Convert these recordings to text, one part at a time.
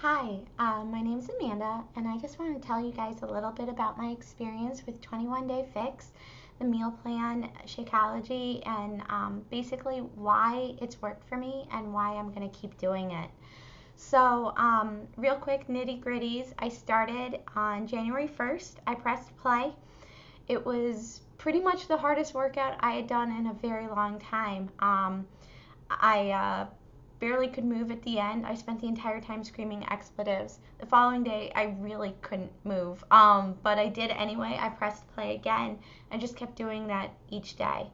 Hi, my name's Amanda, and I just want to tell you guys a little bit about my experience with 21 Day Fix, the meal plan, Shakeology, and basically why it's worked for me and why I'm going to keep doing it. So, real quick nitty gritties. I started on January 1st. I pressed play. It was pretty much the hardest workout I had done in a very long time. I barely could move at the end. I spent the entire time screaming expletives. The following day, I really couldn't move. But I did anyway. I pressed play again and just kept doing that each day.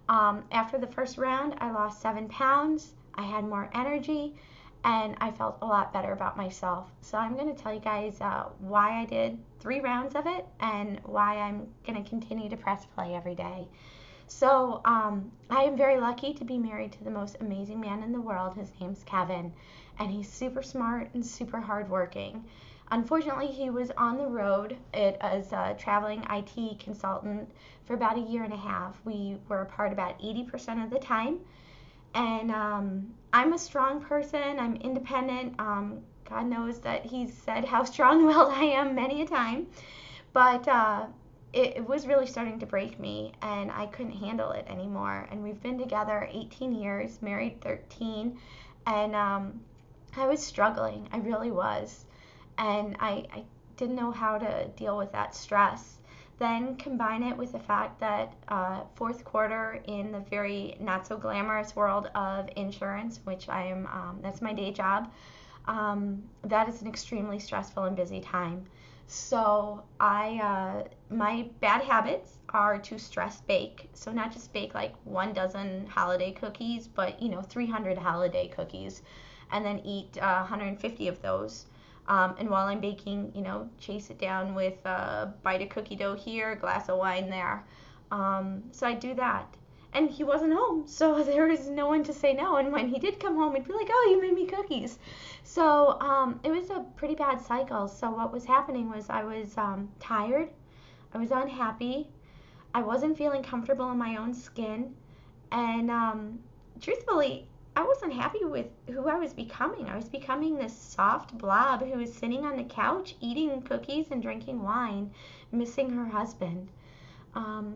After the first round, I lost 7 pounds. I had more energy and I felt a lot better about myself. So I'm going to tell you guys why I did 3 rounds of it and why I'm going to continue to press play every day. So I am very lucky to be married to the most amazing man in the world. His name's Kevin, and he's super smart and super hardworking. Unfortunately, he was on the road as a traveling IT consultant for about a year and a half. We were apart about 80% of the time, and I'm a strong person. I'm independent. God knows that he's said how strong-willed I am many a time, but it was really starting to break me, and I couldn't handle it anymore. And we've been together 18 years, married 13, and I was struggling. I really was. And I didn't know how to deal with that stress. Then combine it with the fact that fourth quarter in the very not so glamorous world of insurance, which I am, that's my day job, that is an extremely stressful and busy time. So my bad habits are to stress bake. So not just bake like 1 dozen holiday cookies, but 300 holiday cookies, and then eat 150 of those. And while I'm baking, chase it down with a bite of cookie dough here, a glass of wine there. So I do that. And he wasn't home, so there was no one to say no. And when he did come home, he'd be like, "Oh, you made me cookies." So it was a pretty bad cycle. So what was happening was I was tired, I was unhappy, I wasn't feeling comfortable in my own skin, and truthfully, I wasn't happy with who I was becoming. I was becoming this soft blob who was sitting on the couch, eating cookies and drinking wine, missing her husband.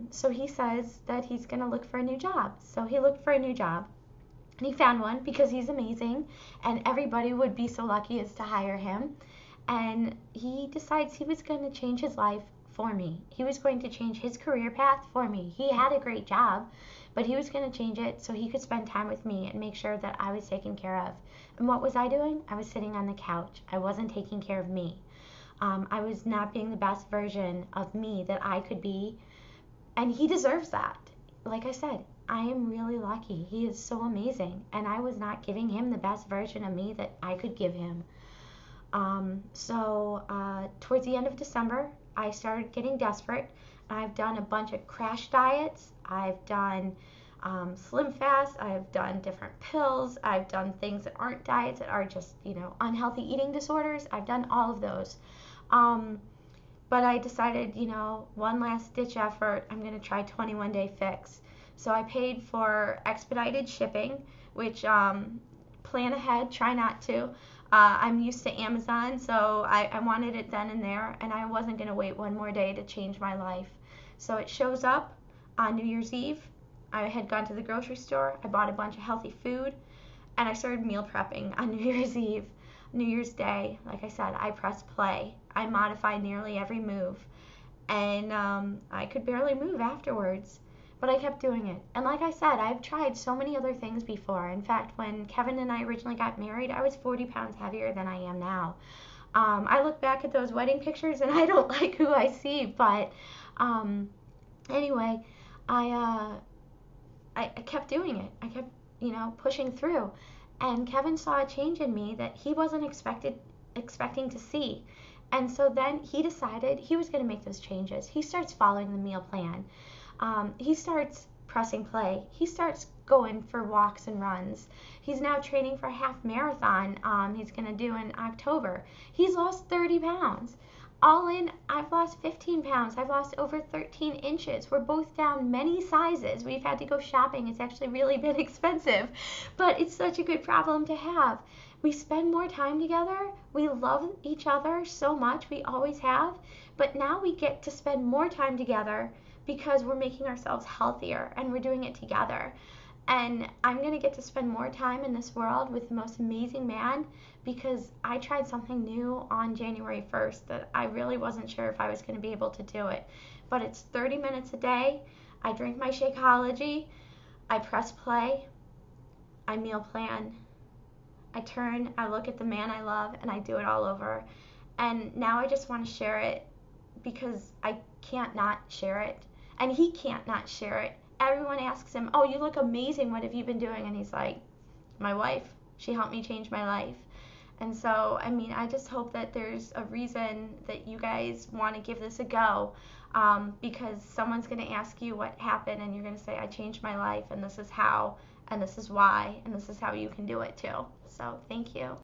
So he says that he's going to look for a new job. So he looked for a new job, and he found one because he's amazing and everybody would be so lucky as to hire him. And he decides he was going to change his life for me. He was going to change his career path for me. He had a great job, but he was going to change it so he could spend time with me and make sure that I was taken care of. And what was I doing? I was sitting on the couch. I wasn't taking care of me. I was not being the best version of me that I could be, and he deserves that. Like I said, I am really lucky. He is so amazing, and I was not giving him the best version of me that I could give him. Towards the end of December, I started getting desperate. I've done a bunch of crash diets. I've done slim fast. I've done different pills. I've done things that aren't diets, that are just, unhealthy eating disorders. I've done all of those. But I decided, one last ditch effort, I'm going to try 21 Day Fix. So I paid for expedited shipping, which plan ahead, try not to. I'm used to Amazon, so I wanted it then and there, and I wasn't going to wait one more day to change my life. So it shows up on New Year's Eve. I had gone to the grocery store, I bought a bunch of healthy food, and I started meal prepping on New Year's Eve. New Year's Day, like I said, I pressed play. I modified nearly every move, and I could barely move afterwards, but I kept doing it. And like I said, I've tried so many other things before. In fact, when Kevin and I originally got married, I was 40 pounds heavier than I am now. I look back at those wedding pictures and I don't like who I see, but anyway, I kept doing it. I kept, pushing through. And Kevin saw a change in me that he wasn't expecting to see. And so then he decided he was going to make those changes. He starts following the meal plan. He starts pressing play. He starts going for walks and runs. He's now training for a half marathon he's going to do in October. He's lost 30 pounds. All in, I've lost 15 pounds. I've lost over 13 inches. We're both down many sizes. We've had to go shopping. It's actually really been expensive, but it's such a good problem to have. We spend more time together. We love each other so much. We always have. But now we get to spend more time together because we're making ourselves healthier and we're doing it together. And I'm going to get to spend more time in this world with the most amazing man because I tried something new on January 1st that I really wasn't sure if I was going to be able to do it. But it's 30 minutes a day. I drink my Shakeology. I press play. I meal plan. I look at the man I love, and I do it all over. And now I just want to share it because I can't not share it. And he can't not share it. Everyone asks him, "Oh, you look amazing. What have you been doing?" And he's like, "My wife. She helped me change my life." And so, I mean, I just hope that there's a reason that you guys want to give this a go, because someone's going to ask you what happened, and you're going to say, "I changed my life, and this is how, and this is why, and this is how you can do it too." So, thank you.